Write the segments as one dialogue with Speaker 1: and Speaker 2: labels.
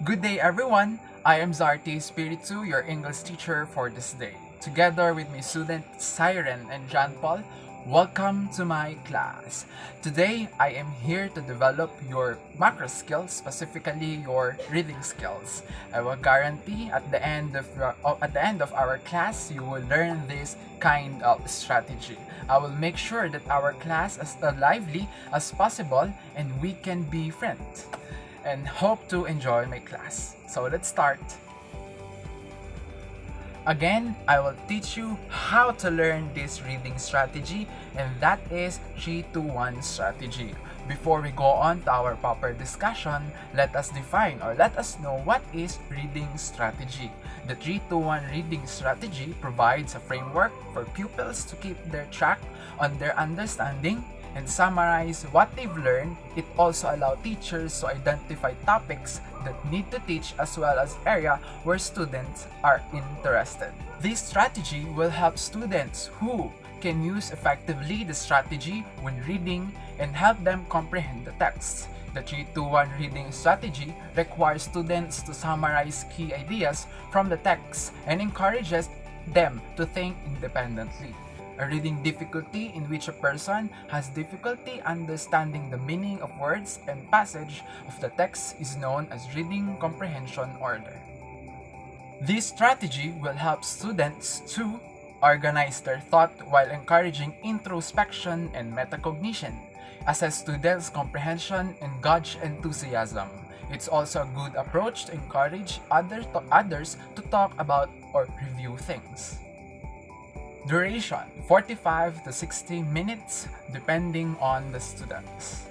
Speaker 1: Good day everyone! I am Espiritu, your English teacher for this day. Together with my student Siren and John Paul, welcome to my class. Today, I am here to develop your macro skills, specifically your reading skills. I will guarantee at the end of our class, you will learn this kind of strategy. I will make sure that our class is as lively as possible and we can be friends. And hope to enjoy my class. So let's start. Again, I will teach you how to learn this reading strategy, and that is 3-2-1 strategy. Before we go on to our proper discussion, let us define or let us know what is reading strategy. The 3-2-1 reading strategy provides a framework for pupils to keep their track on their understanding and summarize what they've learned. It also allows teachers to identify topics that need to teach as well as area where students are interested. This strategy will help students who can use effectively the strategy when reading and help them comprehend the text. The 3-2-1 reading strategy requires students to summarize key ideas from the text and encourages them to think independently. A reading difficulty in which a person has difficulty understanding the meaning of words and passage of the text is known as reading comprehension order. This strategy will help students to organize their thought while encouraging introspection and metacognition, assess students' comprehension, and gauge enthusiasm. It's also a good approach to encourage others to talk about or review things. Duration 45 to 60 minutes depending on the students.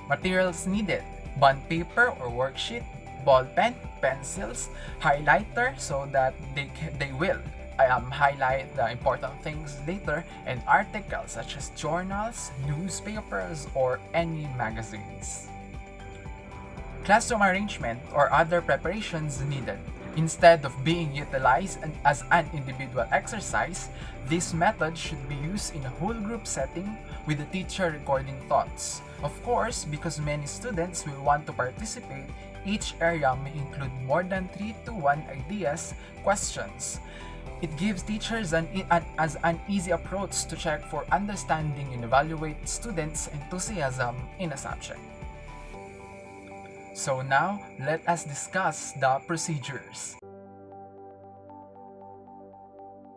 Speaker 1: Materials needed: bond paper or worksheet, ball pen, pencils, highlighter so that they will highlight the important things later, and articles such as journals, newspapers, or any magazines. Classroom arrangement or other preparations needed. Instead of being utilized as an individual exercise, this method should be used in a whole group setting with the teacher recording thoughts. Of course, because many students will want to participate, each area may include more than 3-1 ideas, questions. It gives teachers an easy approach to check for understanding and evaluate students' enthusiasm in a subject. So now, let us discuss the procedures.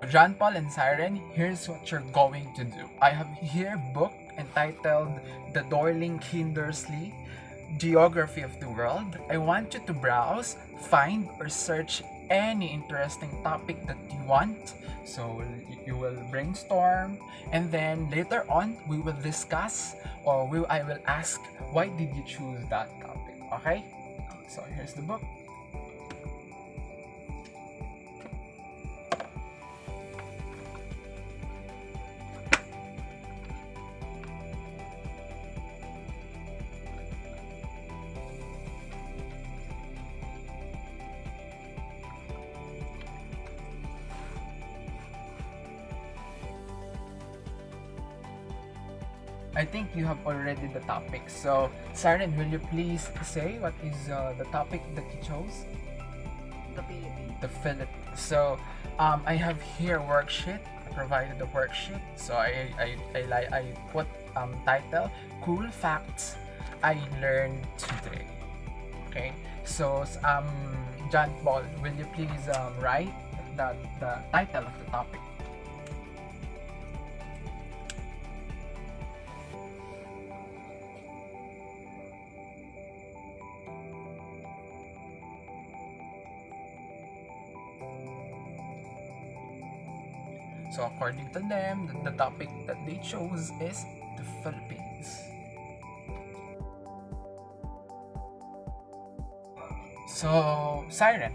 Speaker 1: John Paul and Siren, here's what you're going to do. I have here a book entitled The Dorling Kindersley Geography of the World. I want you to browse, find, or search any interesting topic that you want. So you will brainstorm, and then later on we will discuss, or I will ask, why did you choose that topic? Okay? So here's the book. I think you have already the topic. So, Siren, will you please say what is the topic that you chose?
Speaker 2: The Philippines.
Speaker 1: The Philippines. So, I have here worksheet. I provided the worksheet. So I put title: Cool Facts I Learned Today. Okay. So John Paul, will you please write the title of the topic? So according to them, the topic that they chose is the Philippines. So Siren,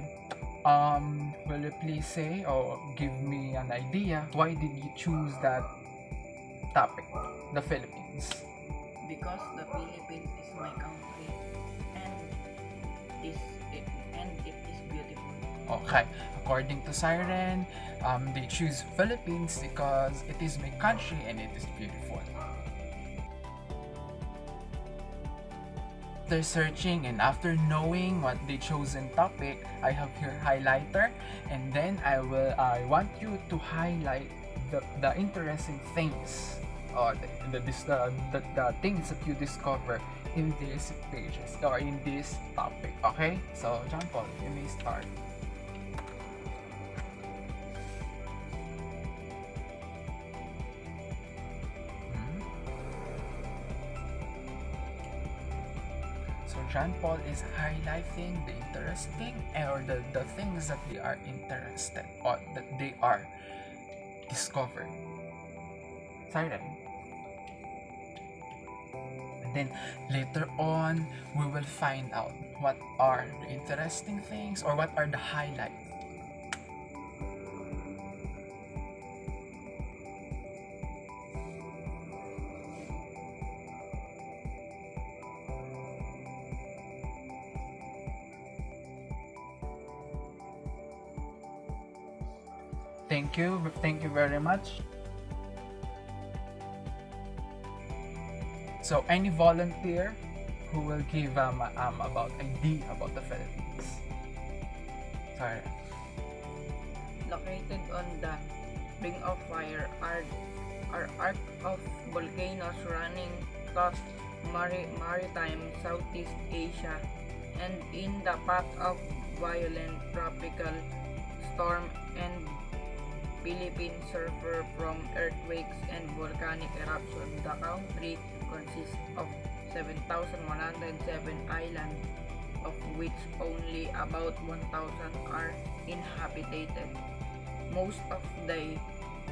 Speaker 1: will you please say or give me an idea why did you choose that topic, the Philippines?
Speaker 2: Because the Philippines is my country and it is beautiful.
Speaker 1: Okay, according to Siren, they choose Philippines because it is my country and it is beautiful. after searching and after knowing what the chosen topic, I have here highlighter, and then I want you to highlight the interesting things or the things that you discover in these pages or in this topic. Okay, so John Paul, you may start. So John Paul is highlighting the interesting or the things that they are interested or that they are discovered. Siren. And then later on, we will find out what are the interesting things or what are the highlights. Thank you very much. So any volunteer who will give about idea about the Philippines. Sorry.
Speaker 2: Located on the Ring of Fire are arc of volcanoes running through maritime Southeast Asia and in the path of violent tropical storm and Philippines suffer from earthquakes and volcanic eruption. The country consists of 7,107 islands, of which only about 1,000 are inhabited. Most of the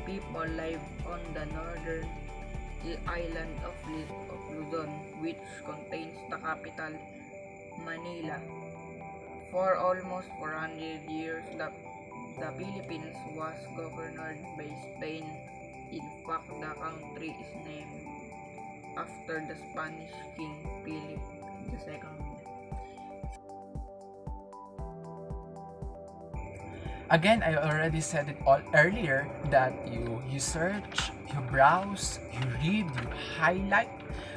Speaker 2: people live on the northern island of Luzon, which contains the capital, Manila. For almost 400 years, the Philippines was governed by Spain. In fact, the country is named after the Spanish King Philip II.
Speaker 1: Again, I already said it all earlier that you search, you browse, you read, you highlight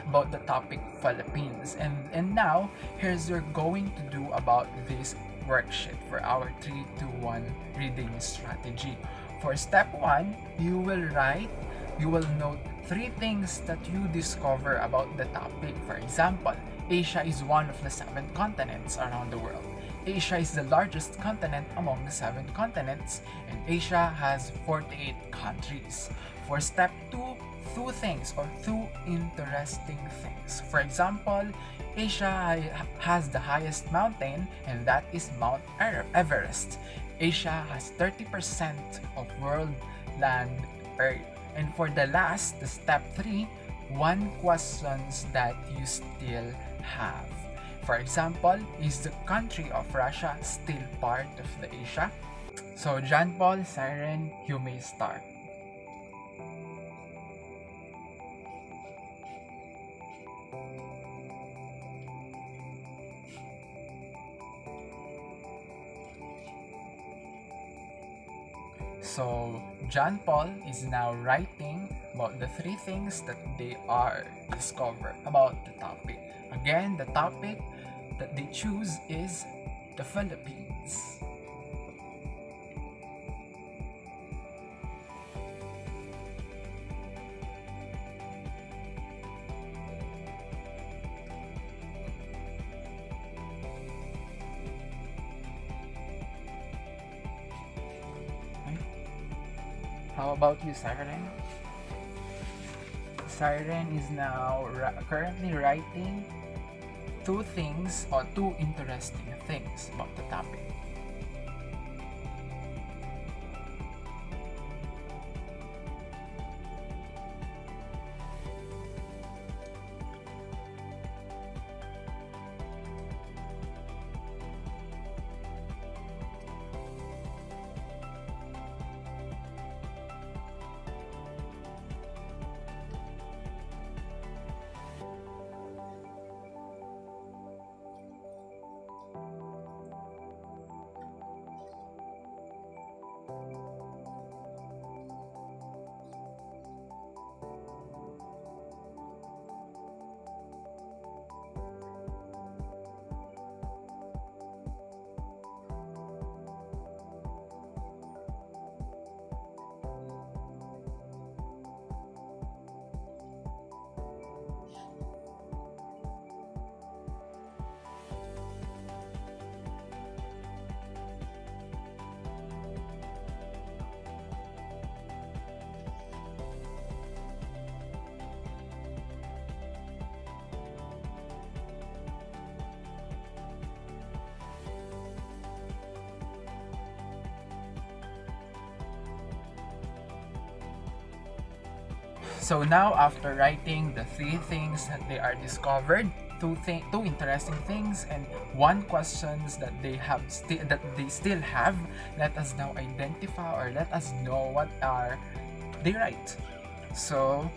Speaker 1: about the topic Philippines. And now, here's what we're going to do about this worksheet for our 3-2-1 reading strategy. For step 1, you will note 3 things that you discover about the topic. For example, Asia is one of the 7 continents around the world. Asia is the largest continent among the 7 continents, and Asia has 48 countries. For step 2, 2 things or 2 interesting things. For example, Asia has the highest mountain, and that is Mount Everest. Asia has 30% of world land area. And for the step 3, 1 questions that you still have. For example, is the country of Russia still part of the Asia? So John Paul, Siren, you may start. So John Paul is now writing about the 3 things that they are discovered about the topic. Again, the topic that they choose is the Philippines. How about you, Siren? Siren is now currently writing 2 things or 2 interesting things about the topic. So now, after writing the 3 things that they are discovered, two interesting things and 1 questions that they still have, let us now identify or let us know what are they right. So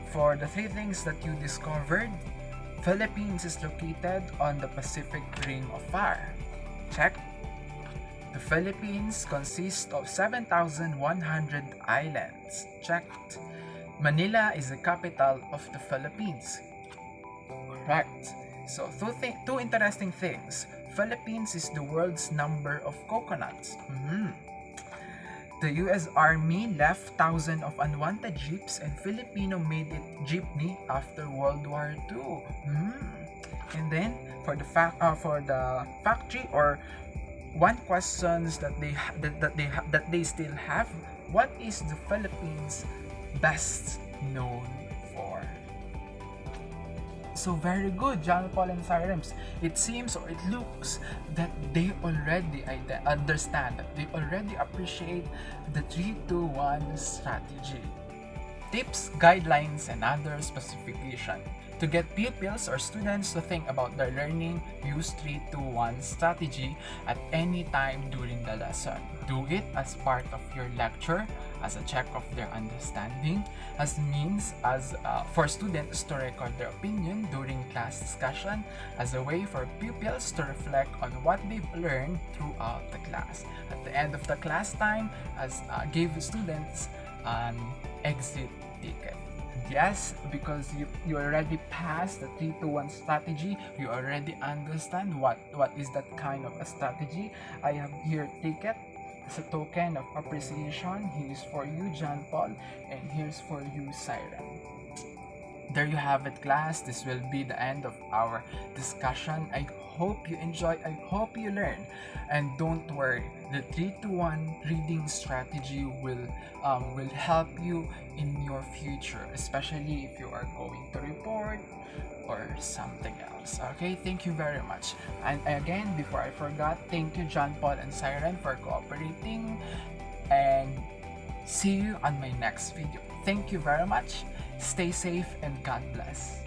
Speaker 1: for the 3 things that you discovered, Philippines is located on the Pacific Ring of Fire. Check. The Philippines consists of 7,100 islands. Checked. Manila is the capital of the Philippines. Correct. So two interesting things. Philippines is the world's number of coconuts. The US Army left thousands of unwanted jeeps and Filipino-made it jeepney after World War II. And then for the factory or 1 questions that they still have, what is the Philippines best known for? So very good, John Paul and Cyrems. It seems or it looks that they already understand, that they already appreciate the 3-2-1 strategy. Tips, guidelines, and other specification. To get pupils or students to think about their learning, use 3-2-1 strategy at any time during the lesson. Do it as part of your lecture, as a check of their understanding, as means for students to record their opinion during class discussion, as a way for pupils to reflect on what they've learned throughout the class. At the end of the class time, give students an exit ticket. Yes, because you already passed the 3-2-1 strategy, you already understand what is that kind of a strategy. I have here ticket as a token of appreciation. Here's for you, John Paul, and here's for you, Siren. There you have it, class. This will be the end of our discussion. I hope you enjoy, I hope you learn, and don't worry, the 3-2-1 reading strategy will help you in your future, especially if you are going to report or something else. Okay, thank you very much. And again, before I forgot, thank you, John Paul and Siren, for cooperating, and see you on my next video. Thank you very much. Stay safe and God bless.